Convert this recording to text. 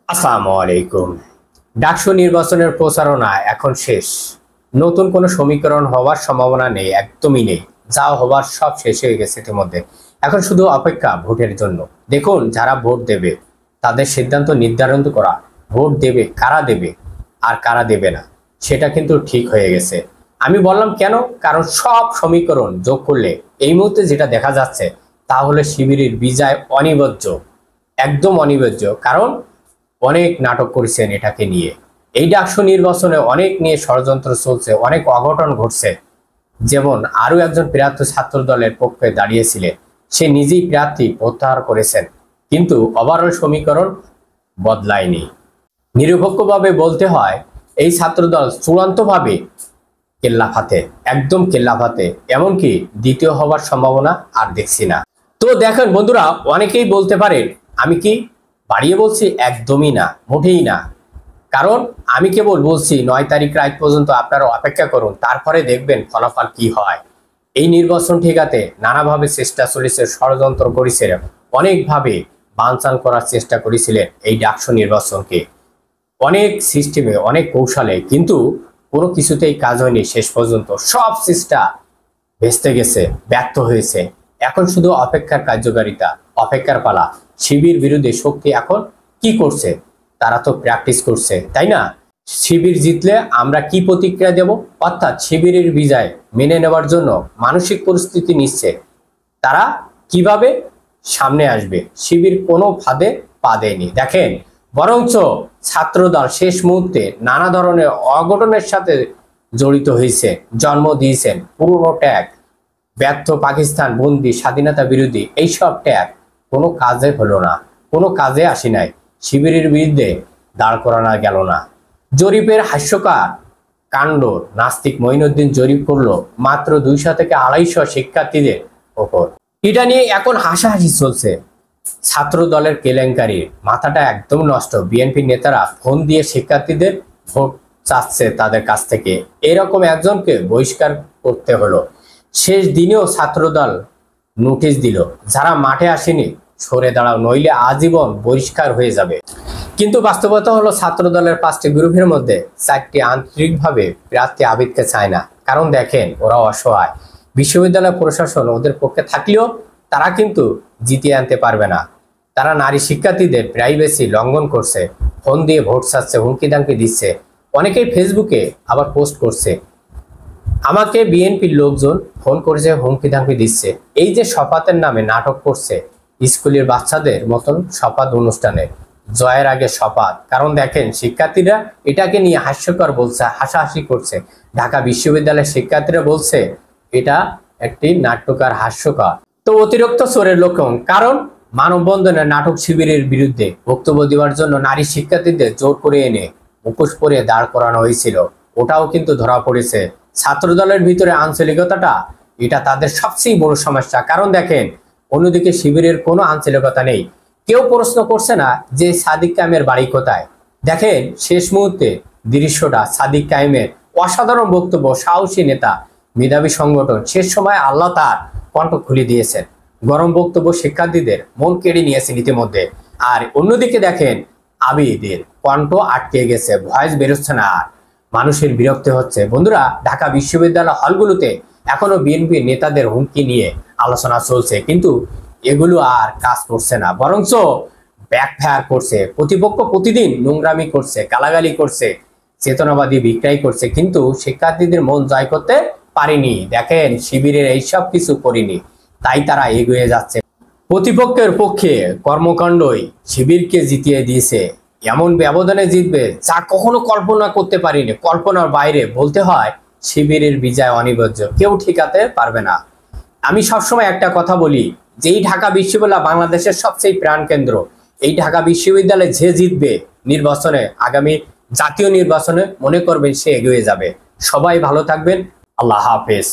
আসসালামু আলাইকুম। ডাকসু নির্বাচনের প্রচারণা এখন শেষ। নতুন কোনো সমীকরণ হওয়ার সম্ভাবনা নেই, একদমই নেই। যা হবার সব শেষ হয়ে গেছে ইতিমধ্যে। এখন শুধু অপেক্ষা ভোটের জন্য। দেখুন, যারা ভোট দেবে তাদের সিদ্ধান্ত নির্ধারণ করা, ভোট দেবে কারা দেবে আর কারা দেবে না, সেটা কিন্তু ঠিক হয়ে গেছে। আমি বললাম কেন, কারণ সব সমীকরণ যোগ করলে এই মুহূর্তে যেটা দেখা যাচ্ছে তা হলে শিবিরের বিজয় অনিবার্য, একদম অনিবার্য। কারণ অনেক নাটক করেছেন এটাকে নিয়ে। এই ডাকসু নির্বাচনে অনেক নিয়ে ষড়যন্ত্র চলছে, অনেক অঘটন ঘটছে। যেমন আরো একজন প্রার্থী ছাত্র দলের পক্ষে দাঁড়িয়েছিলেন, সে নিজেই প্রার্থী প্রত্যাহার করেছেন, কিন্তু ওভারঅল সমীকরণ বদলায়নি। নিরপেক্ষভাবে বলতে হয় এই ছাত্রদল চূড়ান্তভাবে কেল্লাফাতে, একদম কেল্লাফাতে, এমনকি দ্বিতীয় হবার সম্ভাবনা আর দেখছি না। তো দেখেন বন্ধুরা, অনেকেই বলতে পারেন আমি কি বাড়িয়ে বলছি, একদমই না, মোটেই না। কারণ আমি কেবল বলছি 9 তারিখ রাত পর্যন্ত আপনারা অপেক্ষা করুন, তারপরে দেখবেন ফলাফল কি হয়। এই নির্বাচন ঠেকাতে নানাভাবে চেষ্টা চলেছে, ষড়যন্ত্র করেছে, অনেকভাবে বানচাল করার চেষ্টা করেছিলেন এই ডাকসু নির্বাচনকে, অনেক সিস্টেমে, অনেক কৌশলে, কিন্তু কোনো কিছুতেই কাজ হয়নি। শেষ পর্যন্ত সব চেষ্টা ভেস্তে গেছে, ব্যর্থ হয়েছে। এখন শুধু অপেক্ষার কার্যকারিতা, অপেক্ষার পালা। শিবির বিরুদ্ধে শক্তি এখন কি করছে? তারা তো প্র্যাকটিস করছে, তাই না? শিবির জিতলে আমরা কি প্রতিক্রিয়া দেব, অর্থাৎ শিবিরের বিজয় মেনে নেওয়ার জন্য মানসিক পরিস্থিতি নিচ্ছে। তারা কিভাবে সামনে আসবে? শিবির কোনো ফাঁদে পা দেয়নি, দেখেন। বরঞ্চ ছাত্রদল শেষ মুহূর্তে নানা ধরনের অঘটনের সাথে জড়িত হয়েছে, জন্ম দিয়েছেন পুরনো ট্যাগ, ব্যর্থ পাকিস্তান বন্দী, স্বাধীনতা বিরোধী, এইসব ট্যাগ কোনো কাজে হলো না, কোনো কাজে আসি নাই। শিবিরের বিরুদ্ধে দাঁড় করানো গেল না। জরিপের হাস্যকর কাণ্ড, নাস্তিক মঈনুদ্দিন জরিপ করলো মাত্র 200 থেকে 250 শিক্ষার্থীদের ওপর। এটা নিয়ে এখন হাসাহাসি চলছে। ছাত্র দলের কেলেঙ্কারির মাথাটা একদম নষ্ট। বিএনপি নেতারা ফোন দিয়ে শিক্ষার্থীদের ভোট চাচ্ছে তাদের কাছ থেকে, এরকম একজনকে বহিষ্কার করতে হলো। শেষ দিনেও ছাত্রদল নোটিশ দিল, যারা মাঠে আসেনি সরে দাঁড়াও, নইলে আজীবন বহিষ্কার হয়ে যাবে। কিন্তু বাস্তবতা হলো ছাত্র দলের 5টি গ্রুপের মধ্যে 4টি আন্তরিকভাবে প্রার্থী আবিদকে চায় না। কারণ দেখেন, ওরা অসহায়। বিশ্ববিদ্যালয় প্রশাসন ওদের পক্ষে থাকলেও তারা কিন্তু জিতিয়ে আনতে পারবে না। তারা নারী শিক্ষার্থীদের প্রাইভেসি লঙ্ঘন করছে, ফোন দিয়ে ভোট চাচ্ছে, হুমকি দামকি দিচ্ছে। অনেকেই ফেসবুকে আবার পোস্ট করছে, আমাকে বিএনপির লোকজন ফোন করেছে, হুমকি ধামকি দিচ্ছে। এই যে শপথের নামে নাটক করছে, স্কুলের বাচ্চাদের মতন শপথ অনুষ্ঠানে, জয়ের আগে শপথ। কারণ দেখেন, শিক্ষার্থীরা এটাকে নিয়ে হাস্যকর বলছে, হাসাহাসি করছে। ঢাকা বিশ্ববিদ্যালয়ের শিক্ষার্থীরা বলছে এটা একটি নাট্যকার, হাস্যকর। তো অতিরিক্ত চোরের লক্ষণ। কারণ মানববন্ধনের নাটক শিবিরের বিরুদ্ধে বক্তব্য দেওয়ার জন্য নারী শিক্ষার্থীদের জোর করে এনে মুখোশ পরিয়ে দাঁড় করানো হয়েছিল, ওটাও কিন্তু ধরা পড়েছে। ছাত্র দলের ভিতরে আঞ্চলিকতাটা, এটা তাদের সবচেয়ে বড় সমস্যা। কারণ দেখেন, অন্যদিকে শিবিরের কোনো আঞ্চলিকতা নেই। কেউ প্রশ্ন করছে না যে সাদিক কায়েমের বাড়ি কোথায়। দেখেন শেষ মুহূর্তে দৃশ্যটা, সাদিক কায়েমের অসাধারণ বক্তব্য, সাহসী নেতা, মেধাবী সংগঠন, শেষ সময় আল্লাহ তার কণ্ঠ খুলে দিয়েছেন। গরম বক্তব্য শিক্ষার্থীদের মন কেড়ে নিয়েছেন ইতিমধ্যে। আর অন্যদিকে দেখেন, আবিদের কণ্ঠ আটকে গেছে, ভয়েস বেরোচ্ছে না, আর মানুষের বিরক্তি হচ্ছে। বন্ধুরা, ঢাকা বিশ্ববিদ্যালয় হলগুলোতে এখনো বিএনপি নেতাদের হুমকি নিয়ে আলোচনা চলছে, কিন্তু এগুলো আর কাজ করছে না, বরঞ্চ ব্যাকফায়ার করছে। প্রতিপক্ষ প্রতিদিন নোংরামি করছে, গালাগালি করছে, চেতনাবাদী বিক্রয় করছে, কিন্তু শিক্ষার্থীদের মন জয় করতে পারেনি। দেখেন, শিবিরের এইসব কিছু করেনি, তাই তারা এগিয়ে যাচ্ছে। প্রতিপক্ষের পক্ষে কর্মকাণ্ডই শিবিরকে জিতিয়ে দিয়েছে। এমন ব্যবধানে জিতবে যা কখনো কল্পনা করতে পারিনি, কল্পনার বাইরে। বলতে হয় শিবিরের বিজয় অনিবার্য, কেউ ঠেকাতে পারবে না। আমি সবসময় একটা কথা বলি, যে এই ঢাকা বিশ্ববিদ্যালয় বাংলাদেশের সবচেয়ে প্রাণকেন্দ্র। এই ঢাকা বিশ্ববিদ্যালয়ে যে জিতবে নির্বাচনে, আগামী জাতীয় নির্বাচনে, মনে করবেন সে এগিয়ে যাবে। সবাই ভালো থাকবেন, আল্লাহ হাফেজ।